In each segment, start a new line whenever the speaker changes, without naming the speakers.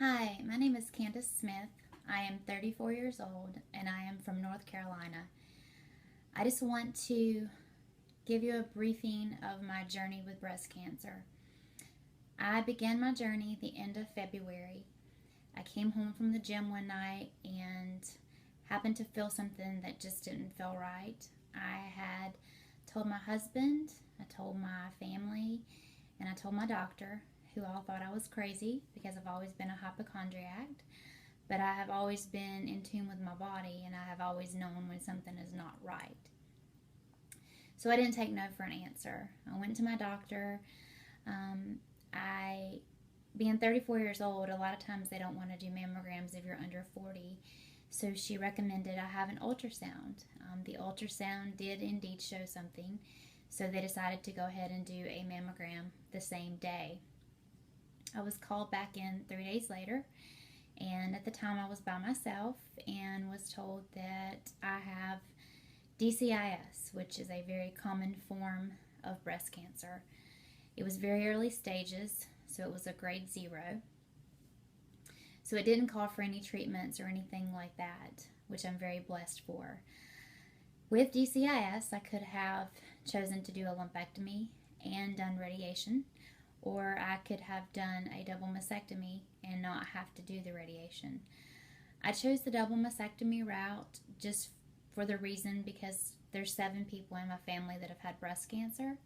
Hi, my name is Candice Smith. I am 34 years old and I am from North Carolina. I just want to give you a briefing of my journey with breast cancer. I began my journey the end of February. I came home from the gym one night and happened to feel something that just didn't feel right. I had told my husband, I told my family, and I told my doctor, who all thought I was crazy because I've always been a hypochondriac. But I have always been in tune with my body and I have always known when something is not right. So I didn't take no for an answer. I went to my doctor. I, being 34 years old, a lot of times they don't want to do mammograms if you're under 40. So she recommended I have an ultrasound. The ultrasound did indeed show something. So they decided to go ahead and do a mammogram the same day. I was called back in 3 days later, and at the time I was by myself and was told that I have DCIS, which is a very common form of breast cancer. It was very early stages, so it was a grade 0. So it didn't call for any treatments or anything like that, which I'm very blessed for. With DCIS, I could have chosen to do a lumpectomy and done radiation, or I could have done a double mastectomy and not have to do the radiation. I chose the double mastectomy route just for the reason because there's 7 people in my family that have had breast cancer,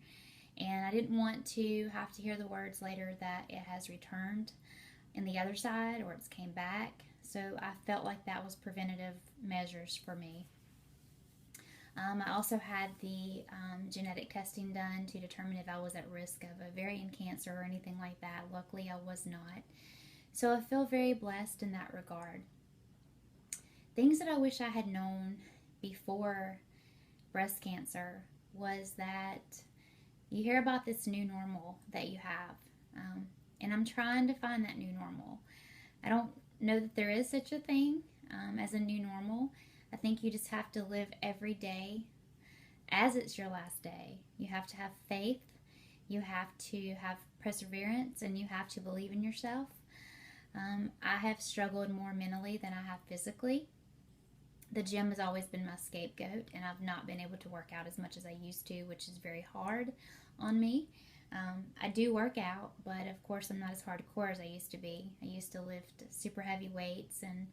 and I didn't want to have to hear the words later that it has returned in the other side or it's came back. So I felt like that was preventative measures for me. I also had the genetic testing done to determine if I was at risk of ovarian cancer or anything like that. Luckily, I was not. So I feel very blessed in that regard. Things that I wish I had known before breast cancer was that you hear about this new normal that you have. And I'm trying to find that new normal. I don't know that there is such a thing as a new normal. I think you just have to live every day as it's your last day. You have to have faith, you have to have perseverance, and you have to believe in yourself. I have struggled more mentally than I have physically. The gym has always been my scapegoat, and I've not been able to work out as much as I used to, which is very hard on me. I do work out, but of course I'm not as hardcore as I used to be. I used to lift super heavy weights and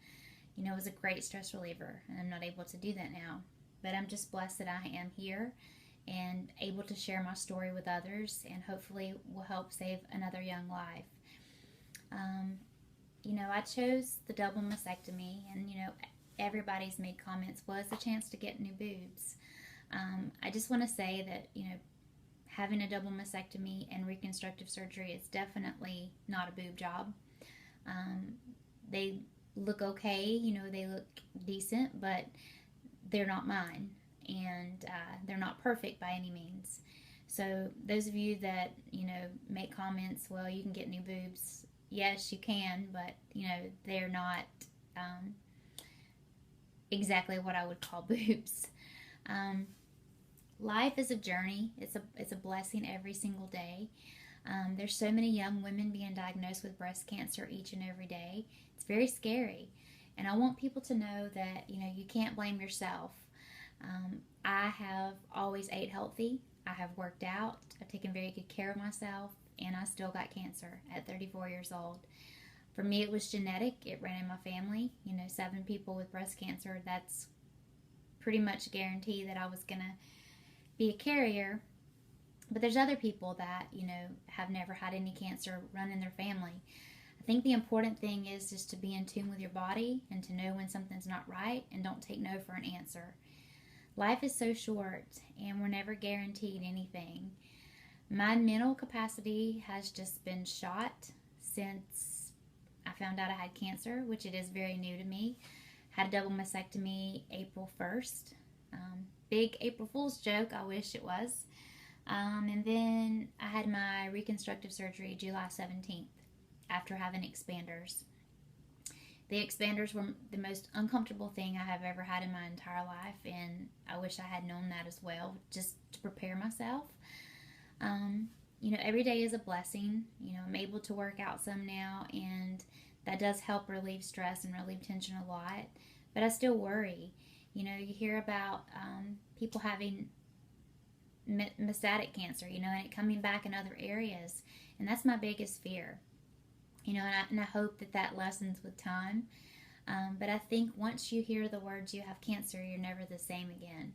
it was a great stress reliever, and I'm not able to do that now. But I'm just blessed that I am here and able to share my story with others, and hopefully will help save another young life. I chose the double mastectomy, and everybody's made comments. Was a chance to get new boobs. I just want to say that having a double mastectomy and reconstructive surgery is definitely not a boob job. They look okay, they look decent, but they're not mine, and they're not perfect by any means. So those of you that make comments, well, you can get new boobs. Yes, you can, but they're not exactly what I would call boobs. Life is a journey. It's a blessing every single day. There's so many young women being diagnosed with breast cancer each and every day. It's very scary. And I want people to know that, you can't blame yourself. I have always ate healthy. I have worked out. I've taken very good care of myself. And I still got cancer at 34 years old. For me, it was genetic. It ran in my family. 7 people with breast cancer. That's pretty much guaranteed that I was going to be a carrier. But there's other people that, have never had any cancer run in their family. I think the important thing is just to be in tune with your body and to know when something's not right, and don't take no for an answer. Life is so short, and we're never guaranteed anything. My mental capacity has just been shot since I found out I had cancer, which it is very new to me. Had a double mastectomy April 1st. Big April Fool's joke, I wish it was. And then I had my reconstructive surgery July 17th after having expanders. The expanders were the most uncomfortable thing I have ever had in my entire life, and I wish I had known that as well, just to prepare myself. Every day is a blessing. I'm able to work out some now, and That does help relieve stress and relieve tension a lot, but I still worry. You hear about people having metastatic cancer, and it coming back in other areas, and that's my biggest fear. And I hope that lessens with time. But I think once you hear the words "you have cancer," you're never the same again.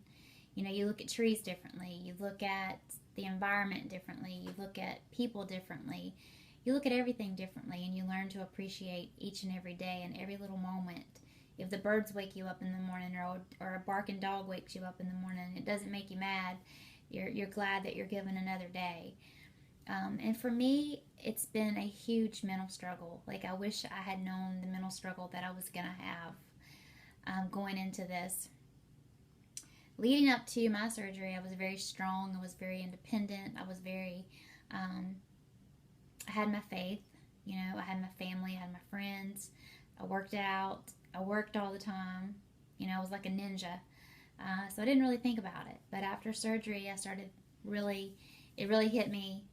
You look at trees differently, you look at the environment differently, you look at people differently, you look at everything differently, and you learn to appreciate each and every day and every little moment. If the birds wake you up in the morning, or a barking dog wakes you up in the morning, it doesn't make you mad. You're glad that you're given another day. And for me, it's been a huge mental struggle. Like, I wish I had known the mental struggle that I was going to have going into this. Leading up to my surgery, I was very strong. I was very independent. I had my faith. I had my family. I had my friends. I worked out. I worked all the time. I was like a ninja. So I didn't really think about it. But after surgery, it really hit me.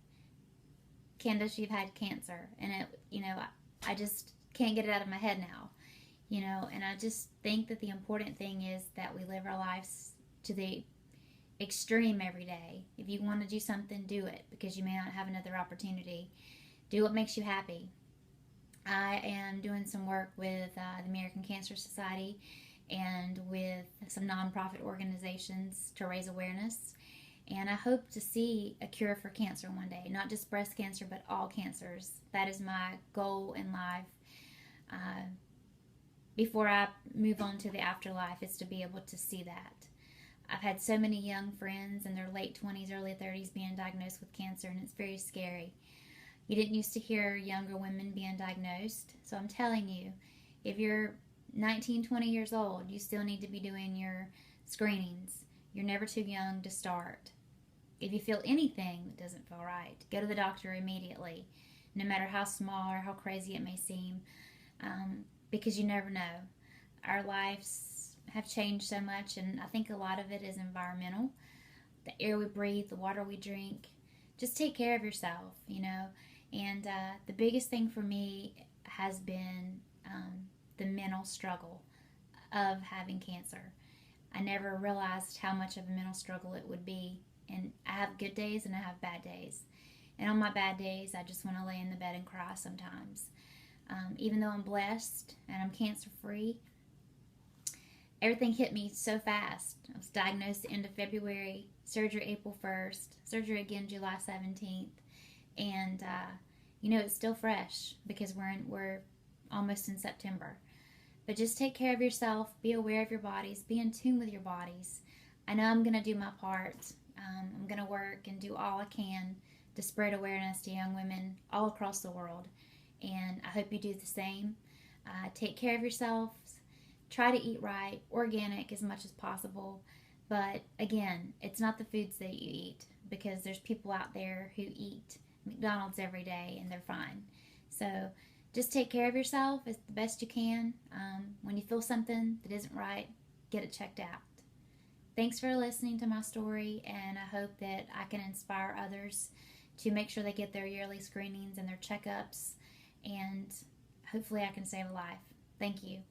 Candice, you've had cancer. And I just can't get it out of my head now. And I just think that the important thing is that we live our lives to the extreme every day. If you want to do something, do it, because you may not have another opportunity. Do what makes you happy. I am doing some work with the American Cancer Society and with some nonprofit organizations to raise awareness. And I hope to see a cure for cancer one day. Not just breast cancer, but all cancers. That is my goal in life. Before I move on to the afterlife, is to be able to see that. I've had so many young friends in their late 20s, early 30s being diagnosed with cancer, and it's very scary. You didn't used to hear younger women being diagnosed. So I'm telling you, if you're 19, 20 years old, you still need to be doing your screenings. You're never too young to start. If you feel anything that doesn't feel right, go to the doctor immediately, no matter how small or how crazy it may seem, because you never know. Our lives have changed so much, and I think a lot of it is environmental. The air we breathe, the water we drink. Just take care of yourself, And the biggest thing for me has been the mental struggle of having cancer. I never realized how much of a mental struggle it would be. And I have good days and I have bad days. And on my bad days, I just want to lay in the bed and cry sometimes. Even though I'm blessed and I'm cancer-free, everything hit me so fast. I was diagnosed at the end of February, surgery April 1st, surgery again July 17th. And, it's still fresh because we're almost in September. But just take care of yourself. Be aware of your bodies. Be in tune with your bodies. I know I'm going to do my part. I'm going to work and do all I can to spread awareness to young women all across the world. And I hope you do the same. Take care of yourselves. Try to eat right, organic as much as possible. But again, it's not the foods that you eat, because there's people out there who eat McDonald's every day and they're fine. So just take care of yourself as the best you can. When you feel something that isn't right, get it checked out. Thanks for listening to my story, and I hope that I can inspire others to make sure they get their yearly screenings and their checkups, and hopefully I can save a life. Thank you.